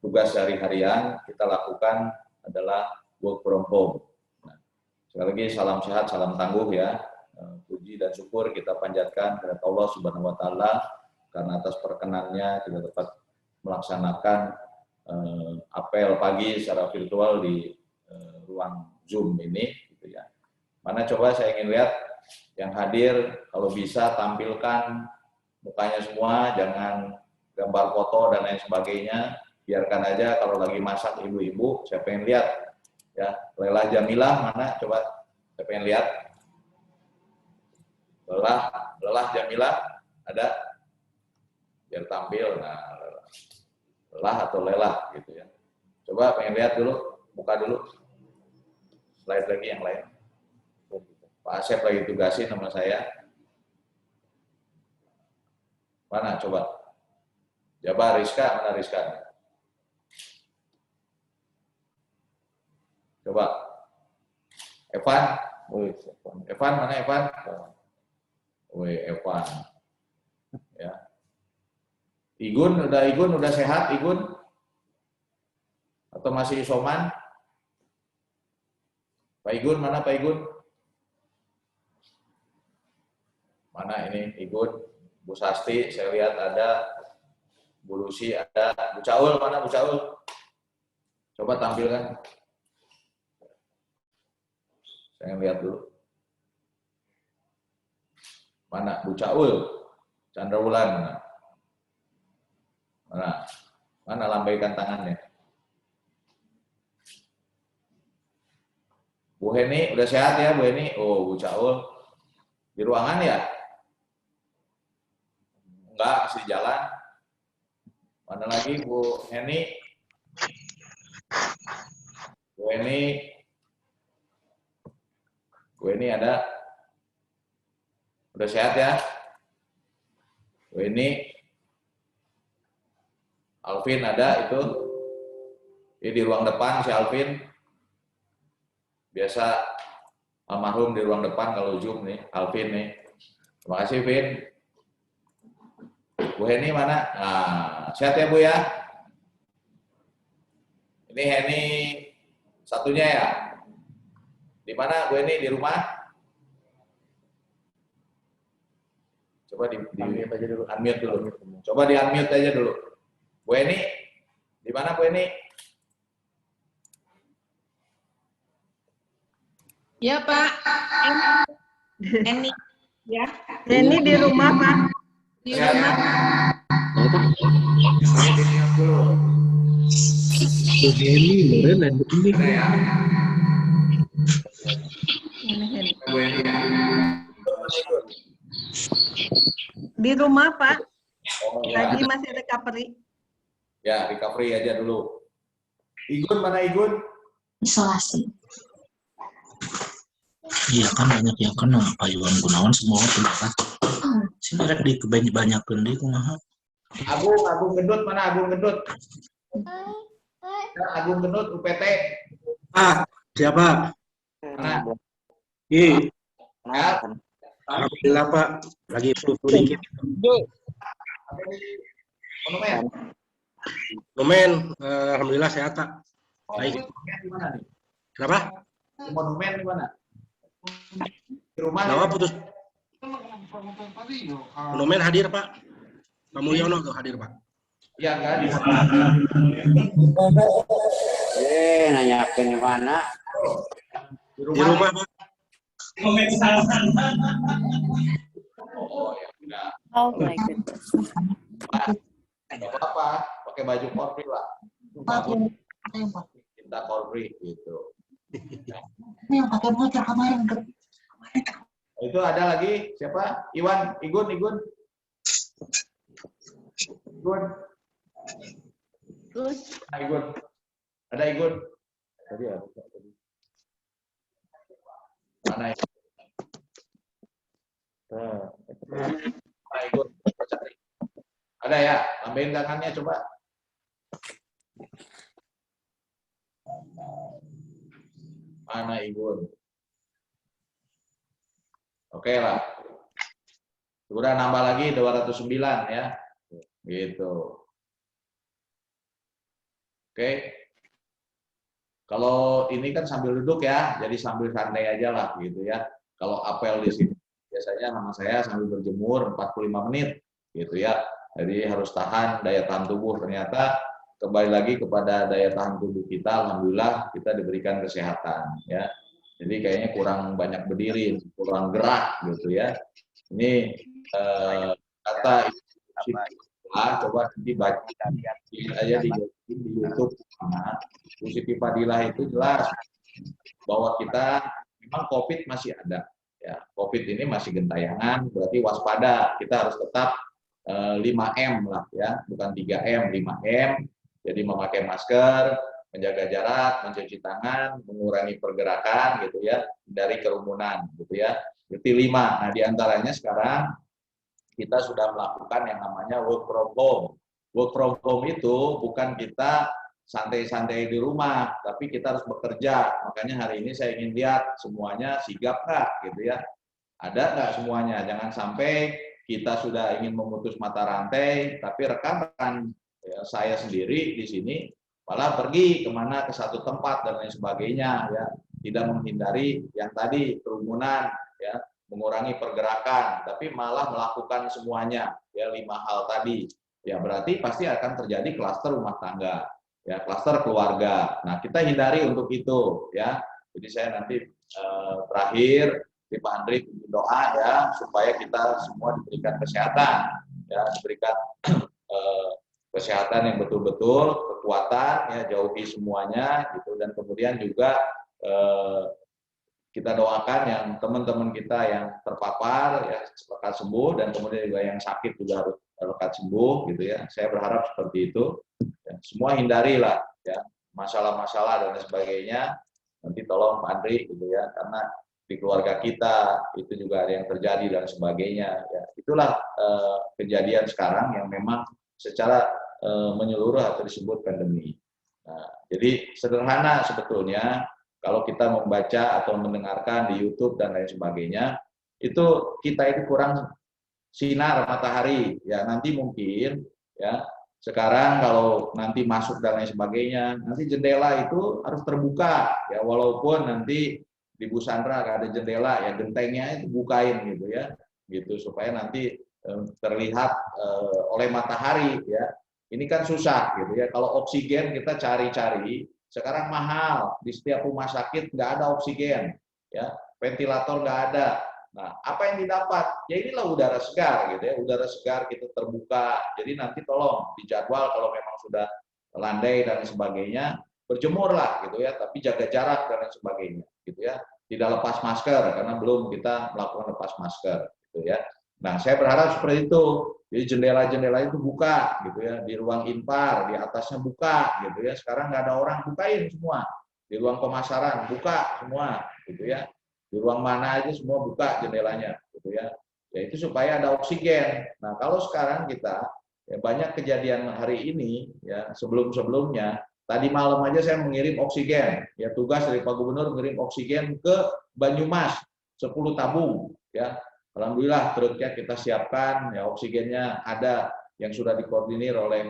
tugas sehari-harian kita lakukan adalah work from home. Nah, sekali lagi salam sehat, salam tangguh ya. Puji dan syukur kita panjatkan kepada Allah Subhanahu wa taala karena atas perkenannya kita dapat melaksanakan apel pagi secara virtual di ruang Zoom ini gitu ya. Mana coba saya ingin lihat yang hadir kalau bisa tampilkan mukanya semua, jangan gambar foto dan lain sebagainya. Biarkan aja kalau lagi masak ibu-ibu, saya pengen lihat ya. Lelah Jamilah mana coba, saya pengen lihat. Lelah Jamilah ada, biar tampil. Nah, lelah atau lelah gitu ya. Coba pengen lihat dulu, buka dulu slide lagi yang lain. Pak Asep lagi tugasin sama saya. Mana coba? Coba Rizka, mana Rizka? Coba. Evan, Evan mana Evan? Woi, Evan. Ya. Igun udah sehat Igun? Atau masih isoman? Pak Igun mana Pak Igun? Mana ini Igun? Bu Sasti, saya lihat ada. Bu Lucy ada. Bu Caul mana Bu Caul? Coba tampilkan. Saya lihat dulu. Mana Bu Caul? Chandra Wulan mana? Mana lambaikan tangannya? Bu Heni udah sehat ya Bu Heni? Oh Bu Caul di ruangan ya? Enggak, masih jalan. Mana lagi Bu Heni? Bu Heni? Bu Heni ada? Udah sehat ya? Bu Heni? Alvin ada itu? Ini di ruang depan si Alvin. Biasa almarhum di ruang depan kalau Zoom nih, Alvin nih. Terima kasih Vin. Bu Heni mana? Nah, sehat ya Bu ya? Ini Heni satunya ya? Di mana Bu Heni? Di rumah? Coba di-unmute aja dulu. Unmute dulu. Coba di-unmute aja dulu. Bu Heni, di mana Bu Heni? Ya Pak, Eni, ya. Ini di rumah, Pak. Di rumah. Ini Loren dan ini. Di rumah, Pak. Lagi masih recovery. Ya, recovery aja dulu. Igun mana Igun? Isolasi. Iya kan banyak yang kena Pak Iwan Gunawan semua sudah kan. Sini rek di kebanyakan di kumaha. Agung Gendut mana Agung Gendut? Agung Gendut UPT. Ah, siapa? Mana? Iya. Ya. Alhamdulillah Pak, lagi flu dikit. Monumen. Momen, alhamdulillah sehat Pak. Baik. Di mana nih? Kenapa? Di monumen di mana? Di rumah. Kenapa putus? Monumen hadir Pak. Pak Mulyono tuh hadir Pak. Iya kan? Nanyakin di mana? Di Di rumah Pak. Oh ya udah. Oh my goodness. Pak, nggak apa-apa, pakai baju korpri lah. Cinta korpri gitu. Ini yang pakai bocor kemarin. Itu ada lagi siapa? Igun. Nah, Igun. Ada Igun. Tadi ya. Mana itu? Mana Igun? Cari. Ada ya? Tambahin tangannya coba. Mana Igun? Oke lah. Sudah nambah lagi 209 ya. Gitu. Oke. Kalau ini kan sambil duduk ya, jadi sambil santai aja lah gitu ya. Kalau apel di sini biasanya sama saya sambil berjemur 45 menit gitu ya. Jadi harus tahan daya tahan tubuh. Ternyata kembali lagi kepada daya tahan tubuh kita, alhamdulillah kita diberikan kesehatan ya. Jadi kayaknya kurang banyak berdiri, kurang gerak gitu ya. Ini kata coba nanti baca aja di YouTube. Nah, Bu Siti Fadilah itu jelas bahwa kita memang COVID masih ada. Ya, COVID ini masih gentayangan, berarti waspada. Kita harus tetap 5M lah ya, bukan 3M, 5M. Jadi memakai masker, menjaga jarak, mencuci tangan, mengurangi pergerakan gitu ya, dari kerumunan gitu ya. Berarti 5. Nah, diantaranya sekarang kita sudah melakukan yang namanya work from home. Work from home itu bukan kita santai-santai di rumah, tapi kita harus bekerja. Makanya hari ini saya ingin lihat semuanya sigap nggak gitu ya. Ada nggak semuanya? Jangan sampai kita sudah ingin memutus mata rantai, tapi rekan-rekan ya, saya sendiri di sini malah pergi kemana ke satu tempat dan lain sebagainya ya. Tidak menghindari yang tadi kerumunan ya, mengurangi pergerakan, tapi malah melakukan semuanya ya 5 hal tadi. Ya berarti pasti akan terjadi klaster rumah tangga, ya klaster keluarga. Nah kita hindari untuk itu ya. Jadi saya nanti terakhir Pak Andri doa ya supaya kita semua diberikan kesehatan, ya diberikan kesehatan yang betul-betul, kekuatan ya jauhi semuanya gitu, dan kemudian juga kita doakan yang teman-teman kita yang terpapar ya lekas sembuh, dan kemudian juga yang sakit juga harus lekas sembuh gitu ya. Saya berharap seperti itu. Ya, semua hindarilah ya masalah-masalah dan sebagainya. Nanti tolong Pak Andri gitu ya, karena di keluarga kita itu juga ada yang terjadi dan sebagainya. Ya, itulah kejadian sekarang yang memang secara menyeluruh atau disebut pandemi. Nah, jadi sederhana sebetulnya. Kalau kita membaca atau mendengarkan di YouTube dan lain sebagainya, itu kita itu kurang sinar matahari. Ya nanti mungkin ya sekarang kalau nanti masuk dan lain sebagainya, nanti jendela itu harus terbuka ya, walaupun nanti di Busandra nggak ada jendela ya, gentengnya itu bukain gitu ya, gitu supaya nanti terlihat oleh matahari ya. Ini kan susah gitu ya. Kalau oksigen kita cari-cari. Sekarang mahal, di setiap rumah sakit nggak ada oksigen, ya ventilator nggak ada. Nah, apa yang didapat? Ya inilah udara segar, gitu ya, udara segar kita terbuka. Jadi nanti tolong dijadwal kalau memang sudah landai dan sebagainya, berjemurlah, gitu ya. Tapi jaga jarak dan sebagainya, gitu ya. Tidak lepas masker karena belum kita melakukan lepas masker, gitu ya. Nah, saya berharap seperti itu. Jadi jendela-jendela itu buka gitu ya, di ruang inpar, di atasnya buka gitu ya. Sekarang nggak ada orang, bukain semua. Di ruang pemasaran buka semua gitu ya. Di ruang mana aja semua buka jendelanya gitu ya. Ya itu supaya ada oksigen. Nah, kalau sekarang kita ya, banyak kejadian hari ini ya, sebelum-sebelumnya tadi malam aja saya mengirim oksigen. Ya tugas dari Pak Gubernur mengirim oksigen ke Banyumas 10 tabung ya. Alhamdulillah truknya kita siapkan, ya oksigennya ada yang sudah dikoordinir oleh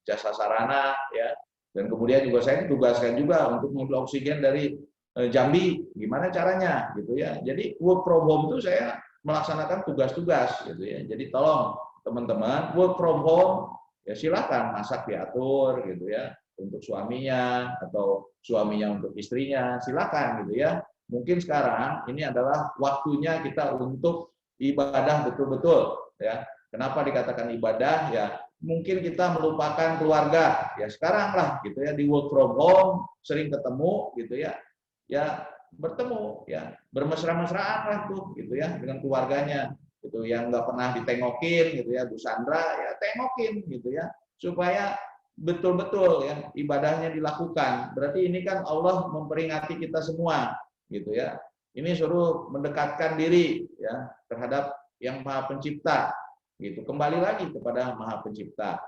Jasa Sarana, ya. Dan kemudian juga saya ditugaskan juga untuk mengambil oksigen dari Jambi, gimana caranya, gitu ya. Jadi work from home itu saya melaksanakan tugas-tugas, gitu ya. Jadi tolong teman-teman work from home, ya silakan masak diatur, gitu ya, untuk suaminya atau suaminya untuk istrinya, silakan, gitu ya. Mungkin sekarang ini adalah waktunya kita untuk ibadah betul-betul ya. Kenapa dikatakan ibadah? Ya mungkin kita melupakan keluarga. Ya sekarang lah gitu ya, di work from home sering ketemu gitu ya. Ya bertemu ya, bermesra-mesraan lah tuh gitu ya dengan keluarganya. Gitu yang nggak pernah ditengokin gitu ya, Bu Sandra ya tengokin gitu ya. Supaya betul-betul ya ibadahnya dilakukan. Berarti ini kan Allah memperingati kita semua. Gitu ya. Ini suruh mendekatkan diri ya terhadap yang Maha Pencipta. Gitu. Kembali lagi kepada Maha Pencipta.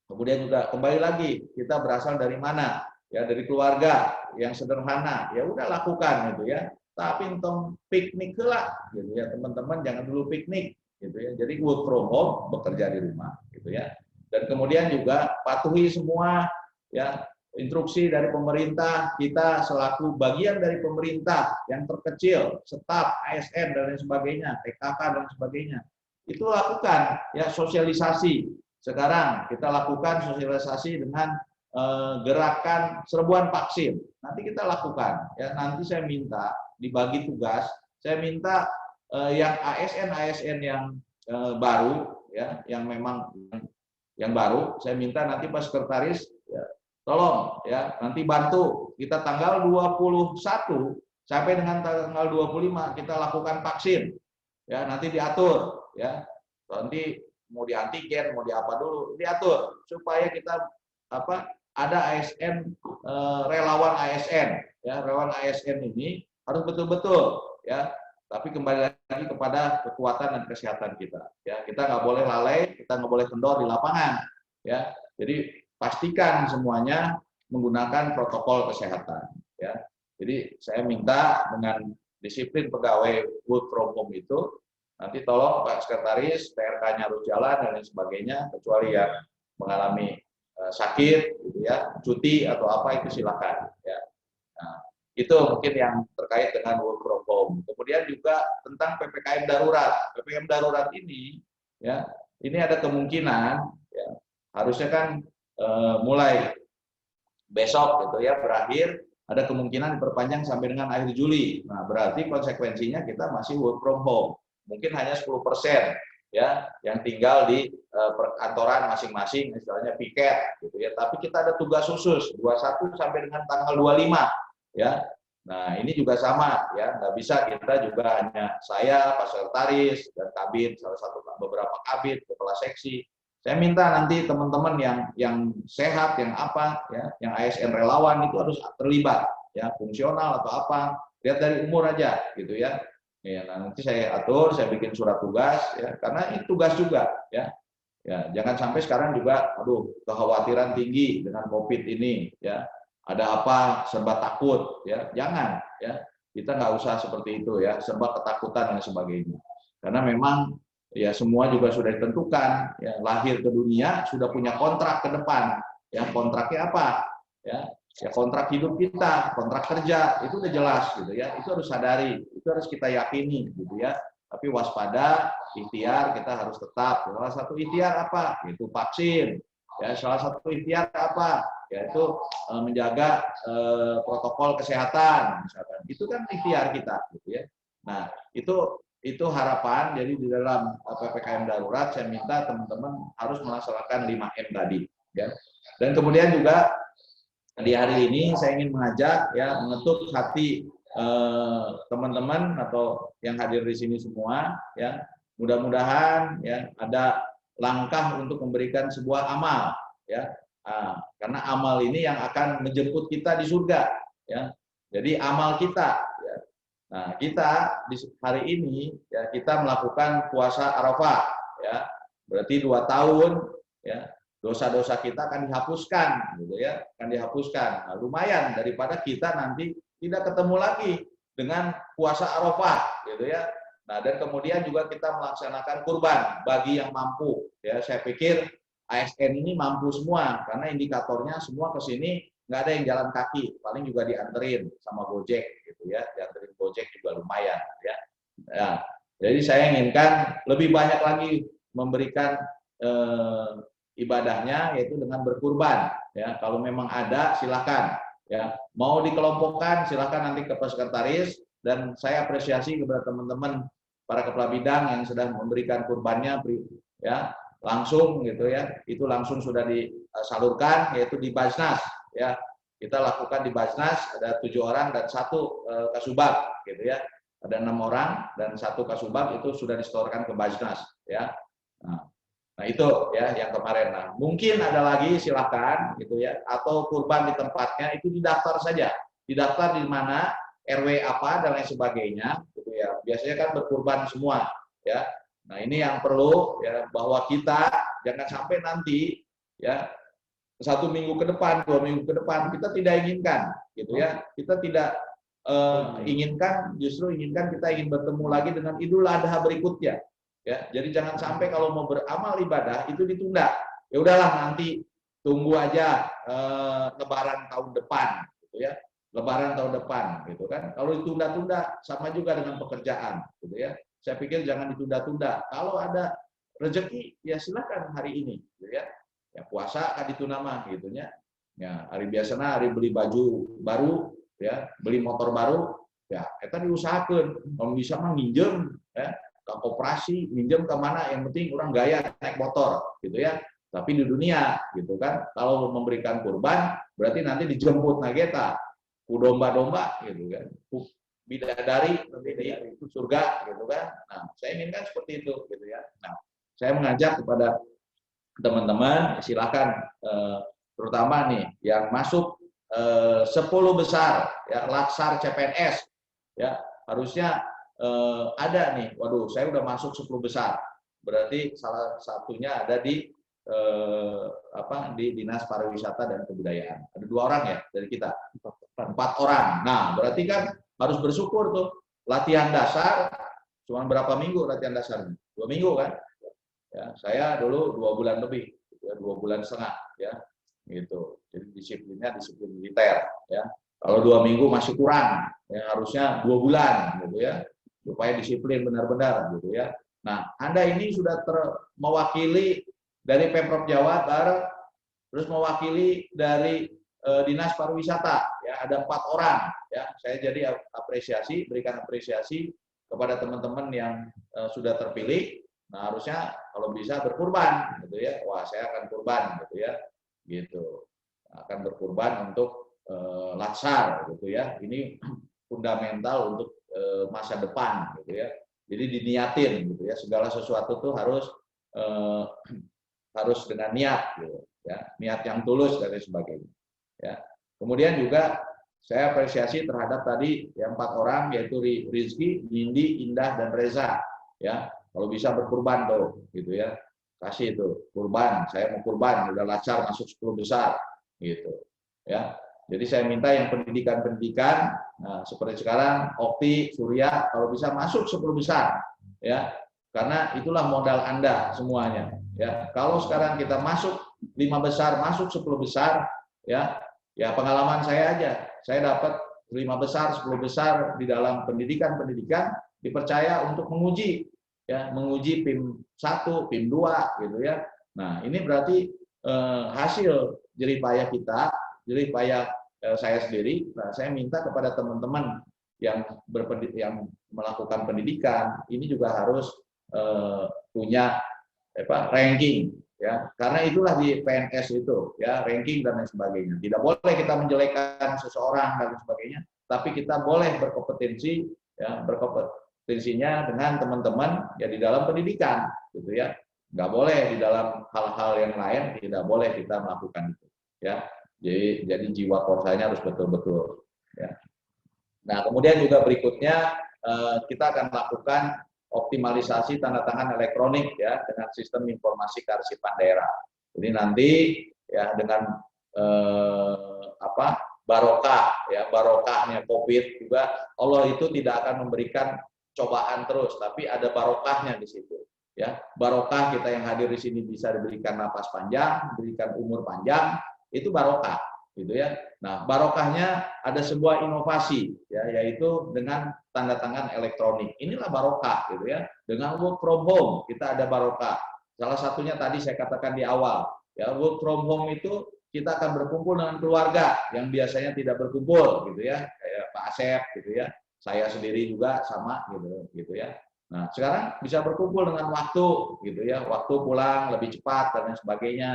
Kemudian juga kembali lagi kita berasal dari mana? Ya dari keluarga yang sederhana. Ya udah lakukan gitu ya. Tapi entong piknik lah gitu ya. Teman-teman jangan dulu piknik gitu ya. Jadi work from home, bekerja di rumah gitu ya. Dan kemudian juga patuhi semua ya instruksi dari pemerintah, kita selaku bagian dari pemerintah yang terkecil, staf, ASN dan lain sebagainya, TKK dan sebagainya, itu lakukan ya sosialisasi. Sekarang kita lakukan sosialisasi dengan gerakan serbuan vaksin. Nanti kita lakukan ya. Nanti saya minta dibagi tugas. Saya minta yang ASN yang baru ya, yang memang yang baru, saya minta nanti Pak Sekretaris ya, tolong ya nanti bantu kita tanggal 21 sampai dengan tanggal 25 kita lakukan vaksin. Ya, nanti diatur ya. Nanti mau di antigen, mau di apa dulu, diatur supaya kita ada ASN relawan ASN ya. Relawan ASN ini harus betul-betul ya. Tapi kembali lagi kepada kekuatan dan kesehatan kita ya. Kita nggak boleh lalai, kita nggak boleh kendor di lapangan ya. Jadi pastikan semuanya menggunakan protokol kesehatan ya. Jadi saya minta dengan disiplin pegawai work from home itu, nanti tolong Pak Sekretaris PRK-nya harus jalan dan lain sebagainya, kecuali yang mengalami sakit gitu ya, cuti atau apa itu silakan ya. Nah, itu mungkin yang terkait dengan work from home. Kemudian juga tentang PPKM darurat. PPKM darurat ini ya, ini ada kemungkinan ya, harusnya kan mulai besok gitu ya berakhir, ada kemungkinan diperpanjang sampai dengan akhir Juli. Nah, berarti konsekuensinya kita masih work from home. Mungkin hanya 10% ya yang tinggal di perkantoran masing-masing, istilahnya piket gitu ya. Tapi kita ada tugas khusus 21 sampai dengan tanggal 25 ya. Nah, ini juga sama ya, nggak bisa kita juga hanya saya, Pak Sekretaris dan kabin, salah satu beberapa kabin, kepala seksi. Saya minta nanti teman-teman yang sehat, yang apa ya, yang ASN relawan itu harus terlibat ya, fungsional atau apa, lihat dari umur aja gitu ya. Ya, nanti saya atur, saya bikin surat tugas ya, karena ini tugas juga ya. Ya, jangan sampai sekarang juga aduh kekhawatiran tinggi dengan Covid ini ya. Ada apa serba takut ya. Jangan ya. Kita nggak usah seperti itu ya, serba ketakutan dan sebagainya. Karena memang ya semua juga sudah ditentukan ya, lahir ke dunia sudah punya kontrak ke depan. Ya, kontraknya apa? Ya, kontrak hidup kita, kontrak kerja itu udah jelas gitu ya. Itu harus sadari, itu harus kita yakini gitu ya. Tapi waspada, ikhtiar kita harus tetap. Salah satu ikhtiar apa? Yaitu vaksin. Ya, salah satu ikhtiar apa? Yaitu menjaga protokol kesehatan misalkan. Itu kan ikhtiar kita gitu ya. Nah, itu harapan. Jadi di dalam PPKM darurat saya minta teman-teman harus melaksanakan 5M tadi ya. Dan kemudian juga di hari ini saya ingin mengajak ya, mengetuk hati teman-teman atau yang hadir di sini semua ya, mudah-mudahan ya ada langkah untuk memberikan sebuah amal ya. Karena amal ini yang akan menjemput kita di surga ya. Jadi amal kita ya. Nah, kita di hari ini ya kita melakukan puasa Arafah ya. Berarti 2 tahun ya. Dosa-dosa kita akan dihapuskan gitu ya, akan dihapuskan. Nah, lumayan daripada kita nanti tidak ketemu lagi dengan puasa Arafah gitu ya. Nah, dan kemudian juga kita melaksanakan kurban bagi yang mampu ya. Saya pikir ASN ini mampu semua karena indikatornya semua ke sini nggak ada yang jalan kaki, paling juga dianterin sama Gojek gitu ya. Dianterin Gojek juga lumayan ya. Nah, jadi saya inginkan lebih banyak lagi memberikan ibadahnya yaitu dengan berkurban ya. Kalau memang ada silakan ya, mau dikelompokkan silakan nanti ke Pak Sekretaris, dan saya apresiasi kepada teman-teman para kepala bidang yang sudah memberikan kurbannya ya langsung gitu ya, itu langsung sudah disalurkan yaitu di Basnas ya. Kita lakukan di Basnas ada 7 orang dan 1 kasubag gitu ya, ada 6 orang dan 1 kasubag itu sudah disetorkan ke Basnas ya. Nah itu ya yang kemarin. Nah, mungkin ada lagi silakan gitu ya, atau kurban di tempatnya itu didaftar saja. Didaftar di mana, RW apa dan lain sebagainya gitu ya. Biasanya kan berkurban semua ya. Nah, ini yang perlu ya, bahwa kita jangan sampai nanti ya 1 minggu ke depan, 2 minggu ke depan kita tidak inginkan gitu ya. Kita tidak inginkan, justru inginkan kita ingin bertemu lagi dengan Idul Adha berikutnya. Ya, jadi jangan sampai kalau mau beramal ibadah itu ditunda. Ya udahlah nanti tunggu aja Lebaran tahun depan, gitu ya. Lebaran tahun depan, gitu kan. Kalau ditunda-tunda sama juga dengan pekerjaan, gitu ya. Saya pikir jangan ditunda-tunda. Kalau ada rezeki, ya silakan hari ini, gitu ya. Ya puasa kan ditunda mah, gitu ya. Ya hari biasanya hari beli baju baru, ya beli motor baru, ya kita diusahakan. Kalau bisa mah minjem, ya ke koperasi, minjem ke mana, yang penting orang gaya naik motor, gitu ya. Tapi di dunia, gitu kan. Kalau memberikan kurban, berarti nanti dijemput nageta, domba-domba, gitu kan. Bidadari nanti di surga, gitu kan. Nah, saya inginkan seperti itu, gitu ya. Nah, saya mengajak kepada teman-teman, silakan terutama nih yang masuk 10 besar, ya Latsar CPNS, ya harusnya ada nih. Waduh, saya udah masuk 10 besar. Berarti salah satunya ada di di Dinas Pariwisata dan Kebudayaan. Ada 2 orang ya dari kita, 4 orang. Nah, berarti kan harus bersyukur tuh. Latihan dasar cuma berapa minggu latihan dasarnya? 2 minggu kan? Ya, saya dulu 2 bulan lebih, ya, 2 bulan setengah, ya, gitu. Jadi disiplinnya disiplin militer, ya. Kalau 2 minggu masih kurang, ya harusnya 2 bulan, gitu ya, supaya disiplin benar-benar, gitu ya. Nah, Anda ini sudah mewakili dari Pemprov Jawa Barat, terus mewakili dari Dinas Pariwisata, ya ada 4 orang, ya. Saya jadi berikan apresiasi kepada teman-teman yang sudah terpilih. Nah, harusnya kalau bisa berkurban, gitu ya. Wah, saya akan kurban, gitu ya. Gitu. Akan berkurban untuk Latsar, gitu ya. Ini fundamental untuk masa depan, gitu ya. Jadi diniatin, gitu ya. Segala sesuatu tuh harus dengan niat, gitu ya. Niat yang tulus dan sebagainya. Ya. Kemudian juga saya apresiasi terhadap tadi yang 4 orang, yaitu Rizky, Nindi, Indah, dan Reza, ya. Kalau bisa berkurban tuh, gitu ya. Kasih itu kurban, saya mau kurban, udah Latsar masuk 10 besar, gitu. Ya. Jadi saya minta yang pendidikan, nah seperti sekarang Okti, Surya, kalau bisa masuk 10 besar, ya. Karena itulah modal Anda semuanya, ya. Kalau sekarang kita masuk 5 besar, masuk 10 besar, ya pengalaman saya aja. Saya dapat 5 besar, 10 besar di dalam pendidikan dipercaya untuk menguji, ya, menguji PIM 1, PIM 2, gitu ya. Nah, ini berarti hasil jeripayah kita, jeripayah saya sendiri. Nah, saya minta kepada teman-teman yang melakukan pendidikan, ini juga harus punya ranking, ya. Karena itulah di PNS itu, ya, ranking dan lain sebagainya. Tidak boleh kita menjelekkan seseorang dan lain sebagainya, tapi kita boleh berkompetensi, ya, berkompetensinya dengan teman-teman ya di dalam pendidikan, gitu ya. Nggak boleh di dalam hal-hal yang lain, tidak boleh kita melakukan itu, ya. Jadi jiwa korsanya harus betul-betul, ya. Nah, kemudian juga berikutnya kita akan melakukan optimalisasi tanda tangan elektronik, ya, dengan sistem informasi kearsipan daerah. Jadi nanti ya dengan barokah, ya, barokahnya COVID juga, Allah itu tidak akan memberikan cobaan terus, tapi ada barokahnya di situ, ya. Barokah kita yang hadir di sini bisa diberikan napas panjang, diberikan umur panjang, itu barokah, gitu ya. Nah, barokahnya ada sebuah inovasi, ya, yaitu dengan tanda tangan elektronik. Inilah barokah, gitu ya. Dengan work from home kita ada barokah. Salah satunya tadi saya katakan di awal, ya, work from home itu kita akan berkumpul dengan keluarga yang biasanya tidak berkumpul, gitu ya, kayak Pak Asep, gitu ya. Saya sendiri juga sama, gitu ya. Nah, sekarang bisa berkumpul dengan waktu, gitu ya. Waktu pulang lebih cepat dan lain sebagainya,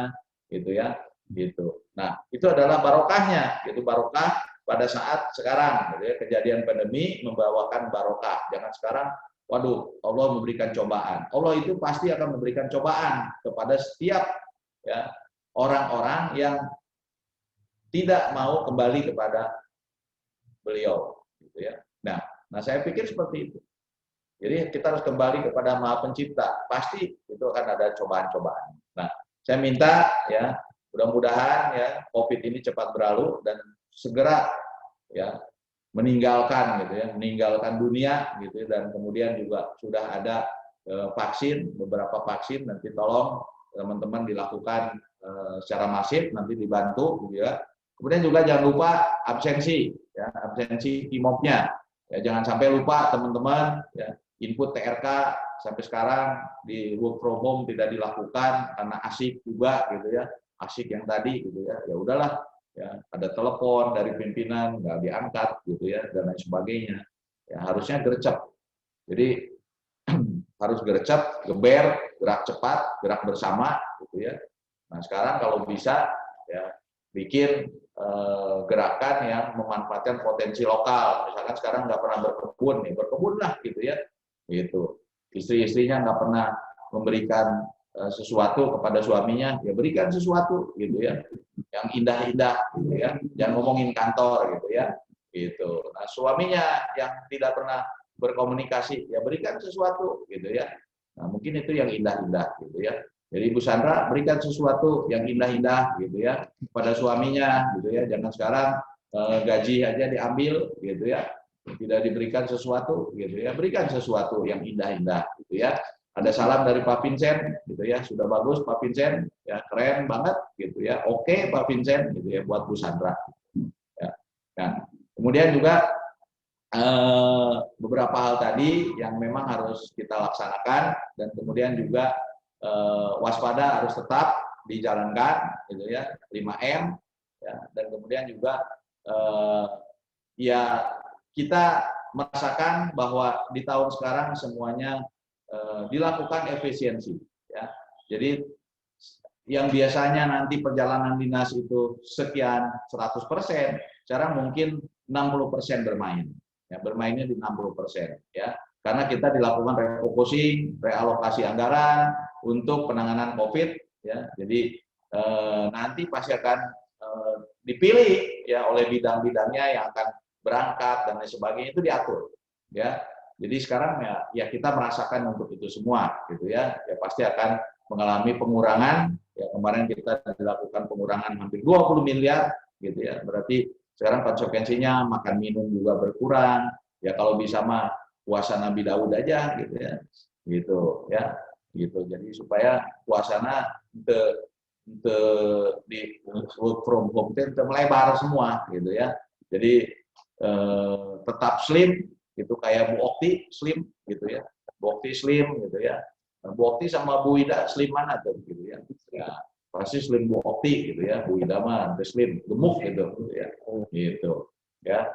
gitu ya. Gitu. Nah, itu adalah barokahnya, yaitu barokah pada saat sekarang, gitu ya, kejadian pandemi membawakan barokah. Jangan sekarang, waduh, Allah memberikan cobaan. Allah itu pasti akan memberikan cobaan kepada setiap, ya, orang-orang yang tidak mau kembali kepada beliau, gitu ya. Nah, saya pikir seperti itu. Jadi kita harus kembali kepada Maha Pencipta. Pasti itu akan ada cobaan-cobaan. Nah, saya minta, ya, mudah-mudahan, ya, COVID ini cepat berlalu dan segera, ya, meninggalkan, gitu ya, meninggalkan dunia, gitu ya, dan kemudian juga sudah ada vaksin, beberapa vaksin, nanti tolong teman-teman dilakukan secara masif, nanti dibantu gitu ya. Kemudian juga jangan lupa absensi, ya, absensi timopnya. Ya, jangan sampai lupa teman-teman, ya, input TRK sampai sekarang di work from home tidak dilakukan karena asik juga gitu ya, asik yang tadi gitu ya. Ya udahlah, ya, ada telepon dari pimpinan nggak diangkat gitu ya, dan lain sebagainya. Ya, harusnya gercep. Jadi harus gercep, geber, gerak cepat, gerak bersama gitu ya. Nah, sekarang kalau bisa ya bikin gerakan yang memanfaatkan potensi lokal. Misalkan sekarang nggak pernah berkebun nih, berkebunlah gitu ya. Gitu. Istri-istrinya nggak pernah memberikan sesuatu kepada suaminya, ya berikan sesuatu gitu ya. Yang indah-indah gitu ya. Jangan ngomongin kantor gitu ya. Gitu. Nah, suaminya yang tidak pernah berkomunikasi, ya berikan sesuatu gitu ya. Nah, mungkin itu yang indah-indah gitu ya. Jadi Ibu Sandra berikan sesuatu yang indah-indah gitu ya pada suaminya gitu ya. Jangan sekarang gaji aja diambil gitu ya. Tidak diberikan sesuatu gitu ya. Berikan sesuatu yang indah-indah gitu ya. Ada salam dari Pak Vincent gitu ya. Sudah bagus Pak Vincent, ya keren banget gitu ya. Oke Pak Vincent gitu ya buat Bu Sandra. Ya. Nah, kemudian juga beberapa hal tadi yang memang harus kita laksanakan, dan kemudian juga waspada harus tetap dijalankan gitu ya, 5M ya, dan kemudian juga ya kita merasakan bahwa di tahun sekarang semuanya dilakukan efisiensi ya. Jadi yang biasanya nanti perjalanan dinas itu sekian 100%, sekarang mungkin 60% bermain. Ya, bermainnya di 60% ya. Karena kita dilakukan refocusing, realokasi anggaran untuk penanganan COVID ya. Jadi nanti pasti akan dipilih ya oleh bidang-bidangnya yang akan berangkat dan lain sebagainya, itu diatur ya. Jadi sekarang ya kita merasakan untuk itu semua gitu ya. Ya pasti akan mengalami pengurangan ya. Kemarin kita dilakukan pengurangan hampir 20 miliar gitu ya. Berarti sekarang konsekuensinya makan minum juga berkurang ya. Kalau bisa mah puasa Nabi Daud aja gitu ya, gitu ya, gitu. Jadi supaya puasana di work from home itu melebar semua gitu ya. Jadi tetap slim gitu, kayak Bu Okti slim gitu ya, Bu Okti slim gitu ya. Bu Okti sama Bu Ida slim mana tuh gitu ya. Ya pasti slim Bu Okti gitu ya, Bu Ida mah slim gemuk gitu ya, gitu ya.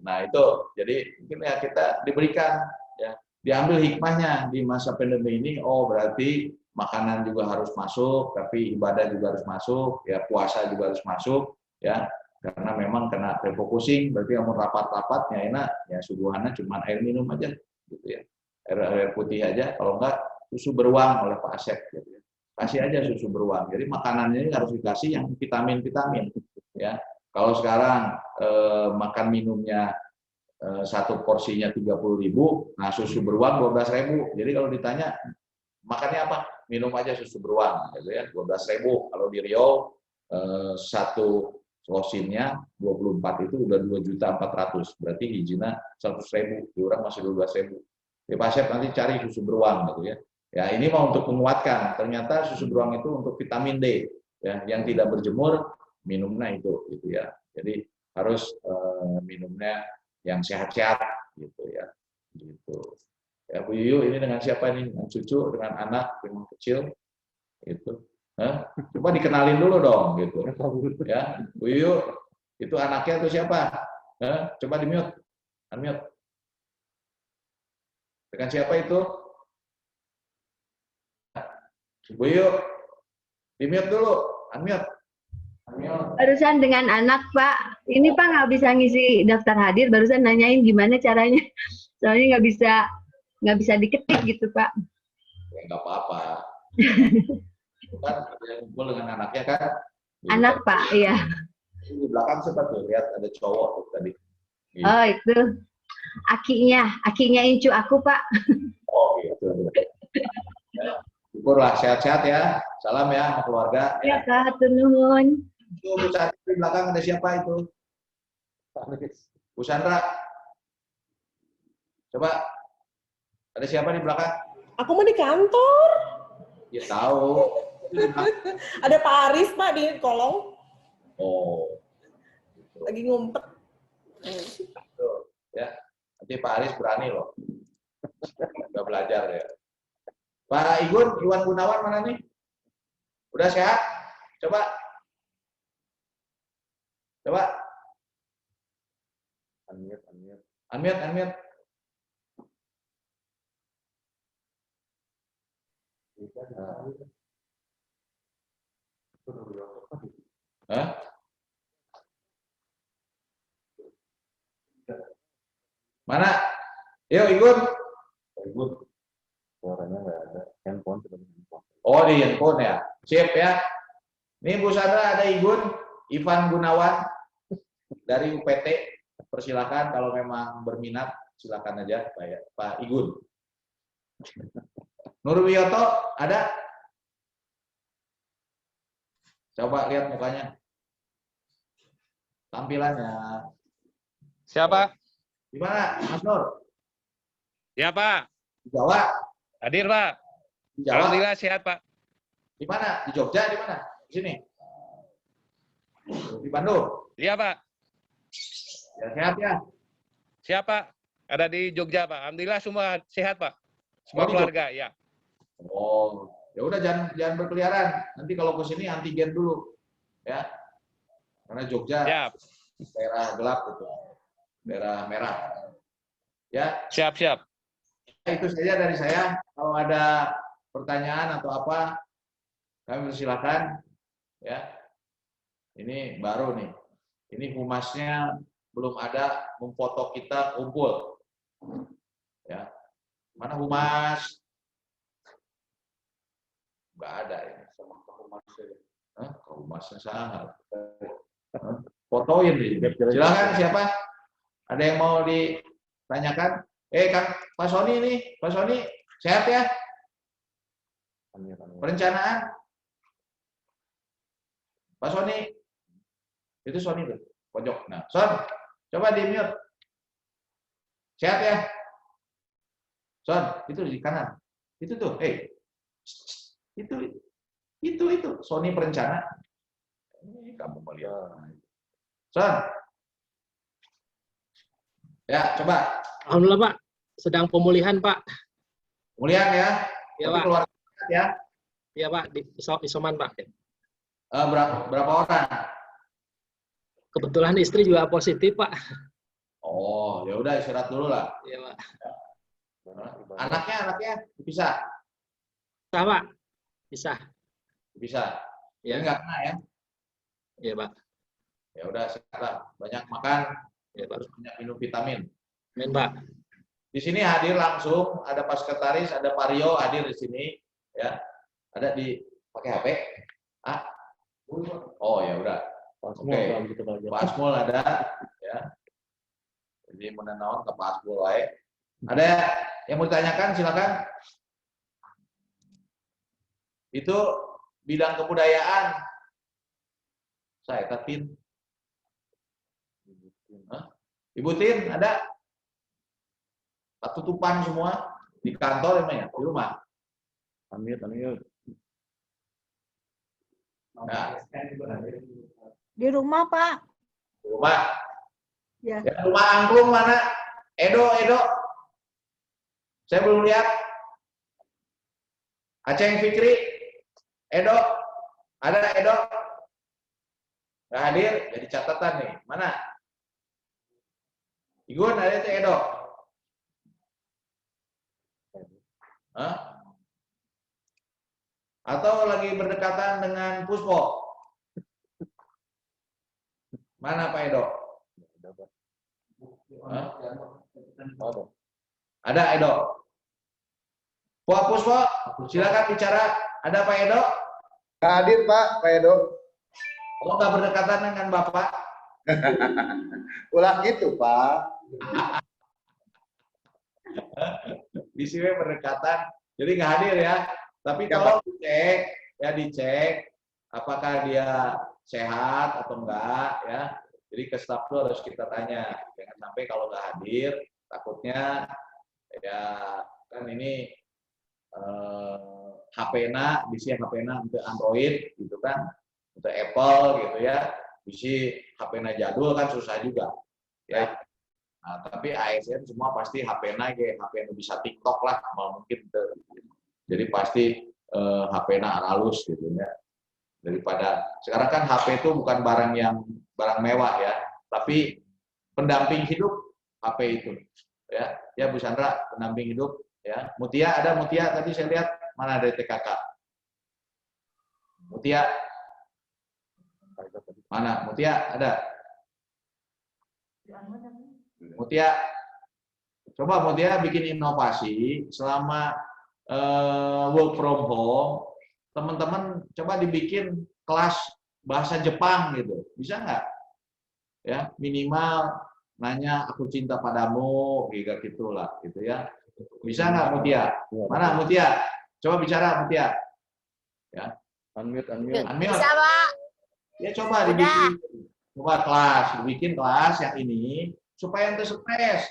Nah itu jadi mungkin ya kita diberikan ya, diambil hikmahnya di masa pandemi ini. Oh berarti makanan juga harus masuk, tapi ibadah juga harus masuk ya, puasa juga harus masuk ya, karena memang kena refocusing. Berarti yang rapat-rapatnya enak ya, suguhannya cuma air minum aja gitu ya, air putih aja, kalau enggak susu beruang oleh Pak Asep gitu ya. Kasih aja susu beruang. Jadi makanannya ini harus dikasih yang vitamin-vitamin ya. Kalau sekarang makan minumnya satu porsinya 30.000, nah susu beruang 12.000. Jadi kalau ditanya makannya apa? Minum aja susu beruang gitu ya, 12.000. Kalau di Riau satu losinnya 24 itu udah 2.400.000. Berarti hijina 100.000, di orang masih 12.000. Ya Pak Chef nanti cari susu beruang gitu ya. Ya ini mau untuk menguatkan. Ternyata susu beruang itu untuk vitamin D ya, yang tidak berjemur minumnya itu gitu ya. Jadi harus minumnya yang sehat-sehat gitu ya. Gitu. Ya Bu Yuyu ini dengan siapa nih? Dengan cucu, dengan anak, dengan kecil gitu. Coba dikenalin dulu dong gitu. Ya, Bu Yuyu itu anaknya itu siapa? Coba di-mute. Unmute. Dengan siapa itu? Bu Yuyu, di-mute dulu. Unmute. Barusan dengan anak, Pak. Ini Pak nggak bisa ngisi daftar hadir. Barusan nanyain gimana caranya. Soalnya nggak bisa diketik gitu, Pak. Ya nggak apa-apa. Kan ada yang kumpul dengan anaknya kan? Anak, Pak, iya. Di belakang siapa tuh? Lihat ada cowok tuh tadi. Gitu. Oh, itu. Akinya incu aku, Pak. Oh gitu. Ya. Syukurlah sehat-sehat ya. Salam ya sama keluarga. Ya, Kak, nuhun. Itu Bu Sandra di belakang ada siapa itu? Bu Sandra. Coba. Ada siapa di belakang? Aku mau di kantor. Ya tahu. Ada Pak Aris, Pak, di kolong. Oh. Lagi ngumpet. Tuh, ya. Nanti Pak Aris berani loh. Udah belajar ya. Pak Iwan Gunawan mana nih? Udah sehat? Coba. Unmute. Hah? Mana? Yo, Igun. Suaranya nggak ada. Handphone. Oh, di handphone ya. Sip ya. Ini Bu Sandra ada Ivan Gunawan dari UPT. Persilakan kalau memang berminat, silakan aja Pak Igun. Nurwiyoto ada? Coba lihat mukanya. Tampilannya. Siapa? Di mana, Mas Nur? Ya, Pak. Di Jawa? Hadir, Pak. Di Jawa? Alhamdulillah sehat, Pak. Di mana? Di Jogja? Di mana? Di sini? Di Bandung? Iya, Pak. Ya, sehat ya? Siapa? Ada di Jogja, Pak. Alhamdulillah semua sehat, Pak. Semua Oh, di keluarga, ya. Oh, ya udah jangan berkeliaran. Nanti kalau ke sini antigen dulu, ya. Karena Jogja Siap. daerah gelap gitu, daerah merah. Ya. Siap. Itu saja dari saya. Kalau ada pertanyaan atau apa, kami persilakan. Ya. Ini baru nih. Ini humasnya belum ada memfoto kita kumpul. Ya. Mana humas? Nggak ada ini. Sama humasnya. Hah? Humasnya sangat. Fotoin nih. Silakan siapa? Ada yang mau ditanyakan? Kang Pak Sony nih, Pak Sony sehat ya? Perencanaan? Pak Sony, itu Sony tuh, pojok. Nah, Son, coba di mute. Sehat ya? Son, itu di kanan. Itu tuh, itu Sony perencana. Ini kamu melihat. Son. Ya, coba. Alhamdulillah, Pak. Sedang pemulihan, Pak. Pemulihan ya? Iya, Tapi Pak. keluar ya? Iya, Pak. Di isoman, Pak. Berapa orang? Kebetulan istri juga positif, Pak. Oh, ya udah istirahat dulu lah. Iya, Pak. Anaknya bisa? Bisa, Pak. Bisa. Bisa. Ya. Jadi nggak kena ya? Iya, Pak. Ya udah sehat lah. Banyak makan, Iya, Pak. terus banyak minum vitamin. Amin, Pak. Di sini hadir langsung, ada Pak Sekretaris, ada Pak Rio hadir di sini, ya. Ada di pakai HP? Oh ya udah. Oke. Pak Asmul ada, ya. Jadi menenawan ke Pak Asmul wae. Ada yang mau ditanyakan? Silakan. Itu bidang kebudayaan. Saya Tin. Ibu Tin ada? Tutupan semua di kantor emang ya, di rumah. Amir. Nah. Di rumah, Pak. Di rumah. Ya. Ya, rumah angklung mana? Edo. Saya belum lihat. Aceng Fikri. Edo. Ada Edo? Nggak hadir, jadi catatan nih. Mana? Igun ada itu Edo? Hah? Atau lagi berdekatan dengan Puspo? Mana Pak Edo? Hah? Ada Edo? Pak Puspo, silakan bicara. Ada Pak Edo? Hadir Pak Edo. Kalau nggak berdekatan dengan Bapak? Ulah gitu Pak. Di sini berdekatan, jadi nggak hadir ya. Tapi kalau dicek apakah dia sehat atau enggak ya. Jadi ke staf itu harus kita tanya. Jangan sampai kalau nggak hadir, takutnya ya kan ini HP-na, bisa HP-na untuk Android gitu kan, untuk Apple gitu ya, bisa HP-na jadul kan susah juga ya. Nah, tapi ASN semua pasti HP-na HP nu bisa TikTok lah, mal mungkin jadi pasti HP-na halus gitu ya. Daripada sekarang kan HP itu bukan barang mewah ya, tapi pendamping hidup HP itu ya. Ya Bu Sandra, pendamping hidup ya. Mutia ada, Mutia tadi saya lihat mana dari TKK. Mutia mana? Mutia ada? Mutia, coba Mutia bikin inovasi selama work from home, teman-teman coba dibikin kelas bahasa Jepang gitu, bisa nggak? Ya minimal nanya aku cinta padamu, gitulah, gitu ya. Bisa nggak Mutia? Mana Mutia? Coba bicara Mutia. Ya. Unmute. Bisa, Pak. Ya coba dibikin, dibikin kelas yang ini supaya ente stres.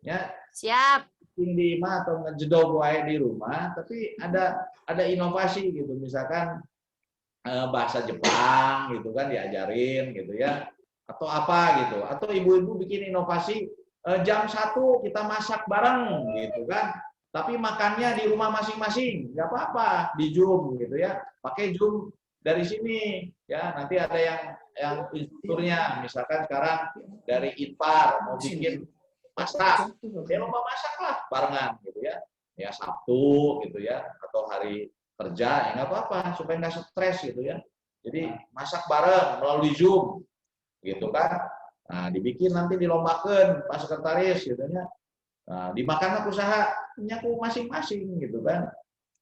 Ya. Siap. Di rumah atau ngejedol wae di rumah, tapi ada inovasi gitu, misalkan bahasa Jepang gitu kan diajarin gitu ya, atau apa gitu, atau ibu-ibu bikin inovasi jam 1 kita masak bareng gitu kan, tapi makannya di rumah masing-masing, nggak apa-apa, di Zoom gitu ya, pakai Zoom dari sini ya, nanti ada yang instrukturnya, misalkan sekarang dari IPAR mau bikin masak, ya lomba masak lah barengan gitu ya, ya Sabtu gitu ya, atau hari kerja ya nggak apa-apa supaya nggak stres gitu ya, jadi masak bareng melalui Zoom gitu kan. Nah dibikin nanti dilombakan Pak Sekretaris gitu ya, nah, dimakanlah usahanya masing-masing gitu kan.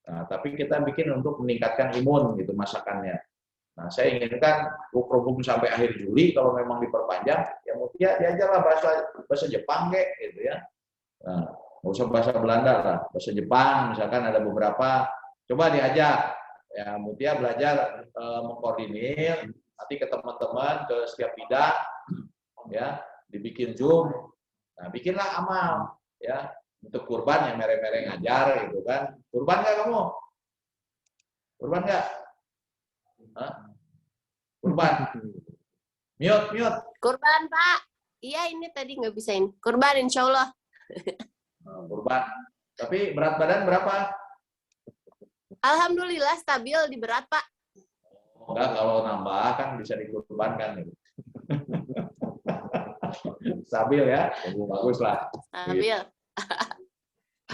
Nah, tapi kita bikin untuk meningkatkan imun gitu masakannya. Nah, saya inginkan work from home sampai akhir Juli, kalau memang diperpanjang, ya Mutia diajarlah bahasa Jepang kayak gitu ya. Nah, nggak usah bahasa Belanda lah, bahasa Jepang misalkan ada beberapa, coba diajak. Ya Mutia belajar mengkoordinir, nanti ke teman-teman, ke setiap bidang, ya dibikin Zoom. Nah, bikinlah amal, ya untuk kurban yang mere-mere ngajar gitu kan. Kurban nggak kamu? Kurban nggak? Hah? Kurban. Mute. Kurban, Pak. Iya, ini tadi nggak bisain. Kurban, insya Allah. Kurban. Tapi berat badan berapa? Alhamdulillah stabil di berat, Pak. Enggak, kalau nambah kan bisa dikurbankan. Stabil ya? Bagus lah. Stabil.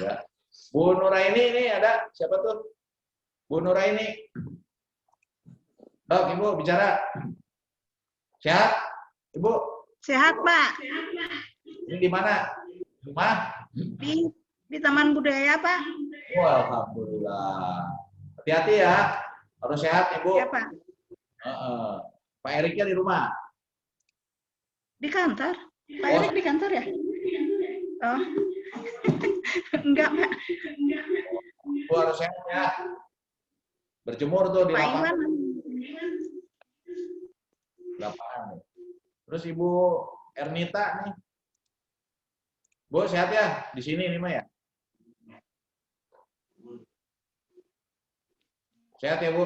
Ya. Bu Nuraini ini ada, siapa tuh? Bu Nuraini. Dok, Ibu bicara. Sehat? Ibu? Sehat, Pak. Ini di mana? Rumah? Di Taman Budaya, Pak. Oh, alhamdulillah. Hati-hati ya. Harus sehat, Ibu. Ya, Pak. Pak Eriknya di rumah? Di kantor. Pak Erik di kantor ya? Oh. Enggak, Pak. Ibu harus sehat ya. Berjemur tuh di lapangan. Lapangan. Terus Ibu Ernita nih. Bu sehat ya? Di sini nih mah ya? Sehat ya Bu?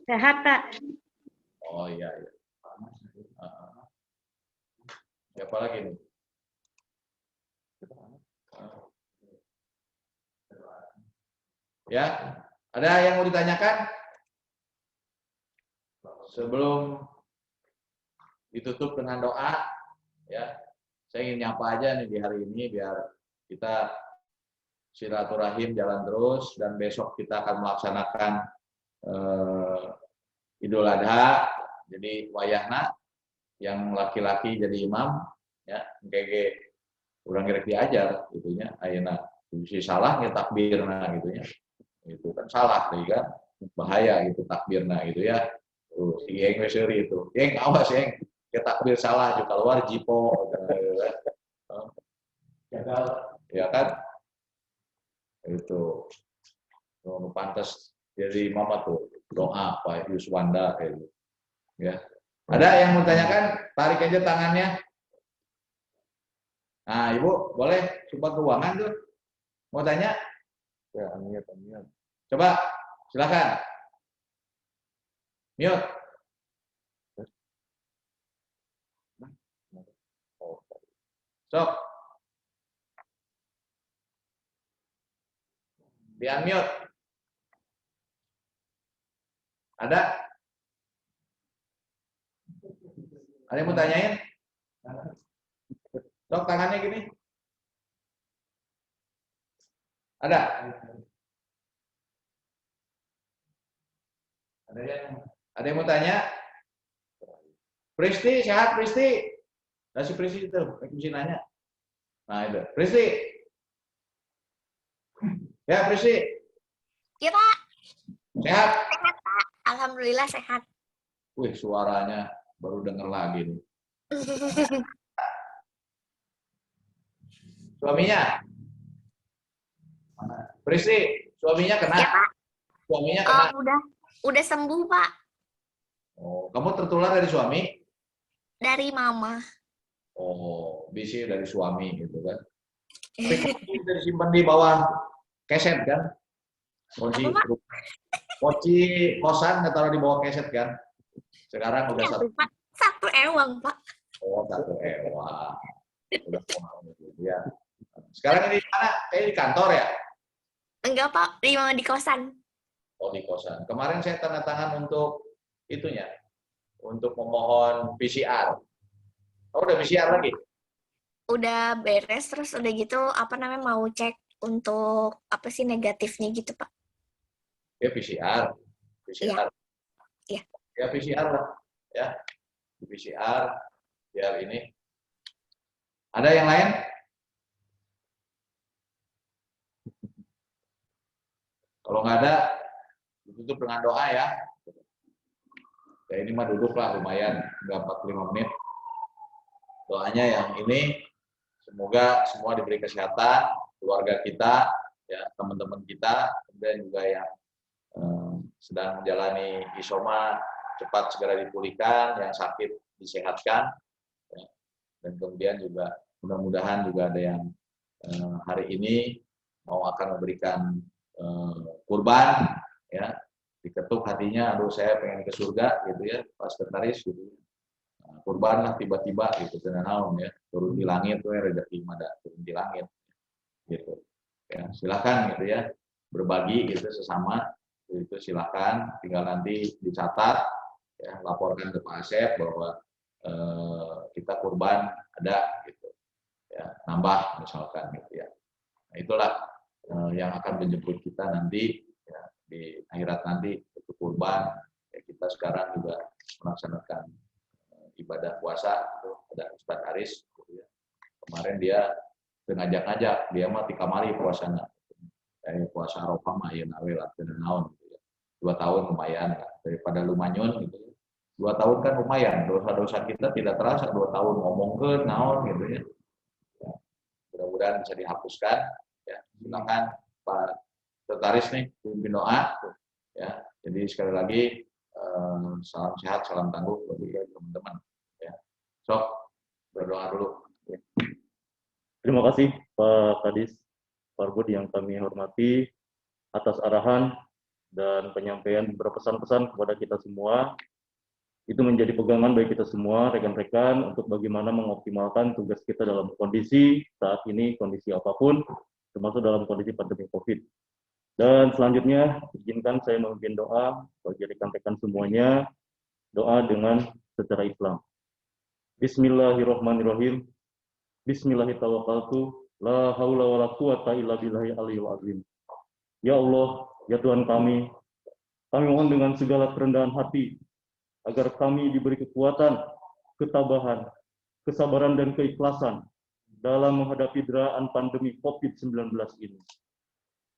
Sehat, Pak. Oh iya. Siapa lagi nih? Ya, ada yang mau ditanyakan? Sebelum ditutup dengan doa, ya, saya ingin nyapa aja nih di hari ini biar kita silaturahim jalan terus, dan besok kita akan melaksanakan Idul Adha. Jadi wayahna yang laki-laki jadi imam, ya, gege urang gerek diajar gitunya, ayeuna bisa salah ya takbirna gitunya. Itu kan salah nih kan, bahaya gitu takbirna gitu ya. Tuh, si Geng Weseri itu. Geng awas Geng, ke takbir salah juga keluar jipo ya kan. Itu. Tuh, pantas jadi mama tuh doa Pak Yuswanda kayak gitu. Ya. Ada yang mau tanyakan? Tarik aja tangannya. Nah, Ibu, boleh support keuangan tuh. Mau tanya? Ya, unmute. Coba, silakan. Mute. Sok. Di unmute. Ada? Ada yang mau tanyain? Sok tangannya gini. Ada? Ada yang mau tanya? Pristi, sehat Pristi? Kasih Pristi itu, mesti nanya. Nah itu, Pristi. Ya Pristi. Iya Pak. Sehat? Sehat Pak. Alhamdulillah sehat. Wih suaranya baru denger lagi nih. Suaminya? Pristi, suaminya kena? Iya Pak. Suaminya kena? Udah sembuh Pak. Oh, kamu tertular dari suami? Dari mama. Oh, bisa dari suami gitu kan. Tapi kunci dari simpan di bawah keset kan? Kunci kosan nggak taruh di bawah keset kan? Sekarang udah satu ewang Pak. Oh, satu ewang. Udah ya. Sekarang ini di mana? Kayak di kantor ya? Enggak Pak, di kosan. Oh, di kosan. Kemarin saya tanda tangan untuk itunya, untuk memohon PCR. Oh, udah PCR lagi? Udah beres, terus udah gitu, mau cek untuk, negatifnya gitu, Pak. Ya, PCR. PCR. Iya. Ya, PCR lah. Ya, di PCR, biar ini. Ada yang lain? Kalau nggak ada, ditutup dengan doa ya. Ya ini mah duduklah lumayan, nggak 45 menit. Doanya yang ini, semoga semua diberi kesehatan, keluarga kita, ya teman-teman kita, kemudian juga yang sedang menjalani isoma cepat segera dipulihkan, yang sakit disehatkan, ya. Dan kemudian juga mudah-mudahan juga ada yang hari ini mau akan memberikan kurban, ya. Diketuk hatinya, aduh saya pengen ke surga gitu ya, Pak Sekretaris gitu. Nah, kurban lah tiba-tiba gitu, naon ya, turun di langit tuh ya, rezeki mada turun di langit gitu. Ya, silakan gitu ya, berbagi gitu sesama itu silakan, tinggal nanti dicatat ya, laporkan ke Pak Asep bahwa kita kurban ada gitu. Ya, nambah misalkan gitu ya. Nah, itulah yang akan menjemput kita nanti ya, di akhirat nanti untuk kurban. Ya, kita sekarang juga melaksanakan ibadah puasa itu ada Ustadz Aris gitu ya. Kemarin dia ngajak-ngajak, dia mah di kamari puasanya. Kayak puasa Arafah mah ya nawe lah naon gitu ya. 2 tahun lumayan lah, daripada lumayan gitu ya. 2 tahun kan lumayan, dosa-dosa kita tidak terasa 2 tahun ngomong ke naon gitu ya. Ya, mudah-mudahan bisa dihapuskan ya. Silakan Pak Sekretaris nih pimpin doa ya. Jadi sekali lagi salam sehat, salam tangguh bagi teman-teman ya. Sok berdoa dulu ya. Terima kasih Pak Kadis Parbud yang kami hormati atas arahan dan penyampaian beberapa pesan-pesan kepada kita semua. Itu menjadi pegangan bagi kita semua, rekan-rekan, untuk bagaimana mengoptimalkan tugas kita dalam kondisi saat ini, kondisi apapun, termasuk dalam kondisi pandemi COVID. Dan selanjutnya, izinkan saya memimpin doa bagi rekan-rekan semuanya, doa dengan secara Islam. Bismillahirrahmanirrahim. Bismillahirrahmanirrahim. La haula wa la quwata illa billahi aliyil azim. Ya Allah, ya Tuhan kami mohon dengan segala kerendahan hati, agar kami diberi kekuatan, ketabahan, kesabaran, dan keikhlasan dalam menghadapi deraan pandemi COVID-19 ini.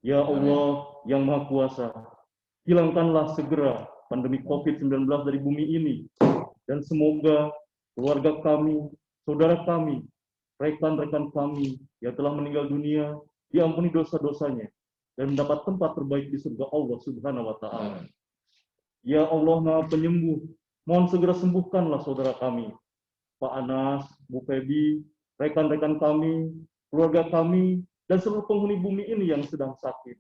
Ya Allah yang Maha Kuasa, hilangkanlah segera pandemi COVID-19 dari bumi ini, dan semoga keluarga kami, saudara kami, rekan-rekan kami yang telah meninggal dunia diampuni dosa-dosanya dan mendapat tempat terbaik di surga Allah Subhanahu wa Ta'ala. Ya Allah Maha Penyembuh, mohon segera sembuhkanlah saudara kami, Pak Anas, Bu Febi, rekan-rekan kami, keluarga kami, dan seluruh penghuni bumi ini yang sedang sakit.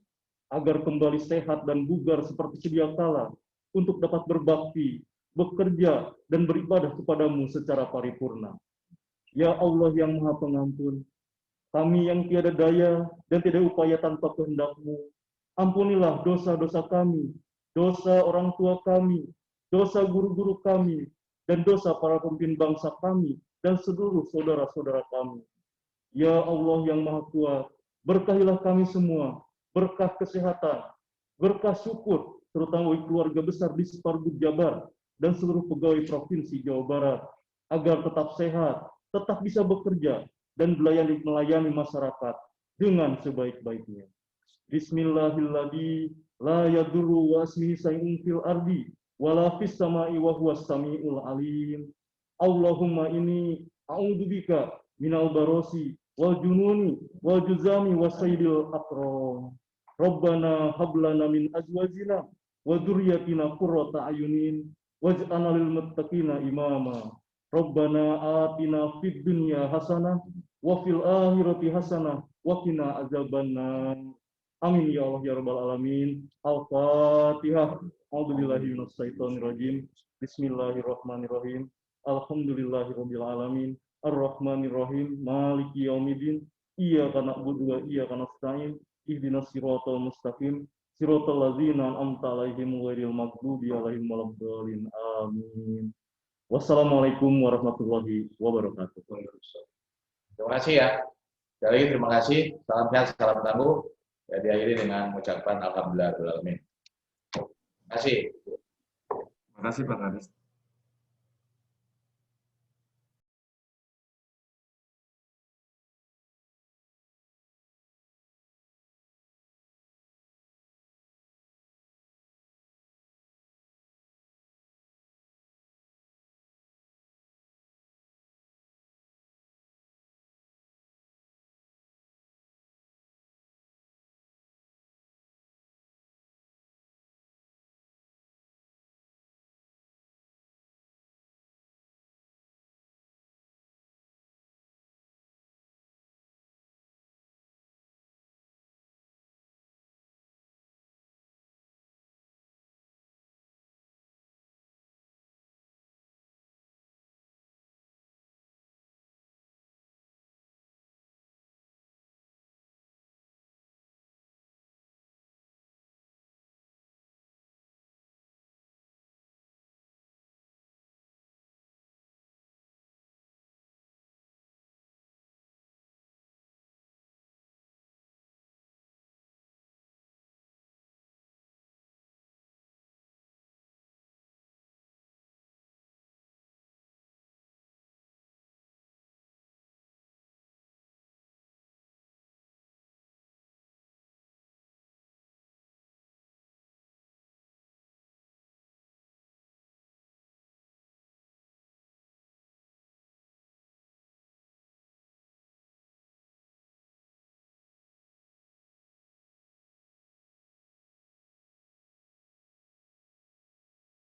agar kembali sehat dan bugar seperti sedia kala untuk dapat berbakti, bekerja, dan beribadah kepadamu secara paripurna. Ya Allah yang Maha Pengampun, kami yang tiada daya dan tidak upaya tanpa kehendak-Mu, ampunilah dosa-dosa kami, dosa orang tua kami, dosa guru-guru kami, dan dosa para pemimpin bangsa kami, dan seluruh saudara-saudara kami. Ya Allah yang Maha Kuat, berkahilah kami semua, berkah kesehatan, berkah syukur, terutama bagi keluarga besar di Separgub Jabar, dan seluruh pegawai Provinsi Jawa Barat, agar tetap sehat, tetap bisa bekerja, dan melayani masyarakat dengan sebaik-baiknya. Bismillahirrahmanirrahim. La yadurru wa asmihi say'un fil ardi wala fis sama'i wa huwas samiul alim. Allahumma inni a'udzubika minal barosi wal jununi wal juzami wasaidil akram. Rabbana hablana min azwajina wa dzurriyyatina qurrata ayunin waj'alna lil muttaqina imama. Rabbana atina fid dunya hasanah wa fil akhirati hasanah wa qina azabannar. Amin ya Allah ya rabbal alamin. Al-Fatihah. A'udzubillahi minasyaitonirrajim. Bismillahirrahmanirrahim. Alhamdulillahirabbil alamin. Ar-Rahmanirrahim. Maliki yaumiddin. Iyyaka na'budu wa iyyaka nasta'in. Ihdinas siratal mustaqim. Siratal ladzina an'amta 'alaihim ghairil maghdubi 'alaihim waladdallin. Amin. Wassalamualaikum warahmatullahi wabarakatuh. Terima kasih ya. Sekali lagi terima kasih. Salam sehat, salam tangguh. Ya, diakhiri dengan ucapan alhamdulillahirabbil alamin. Terima kasih. Terima kasih Pak Kadis.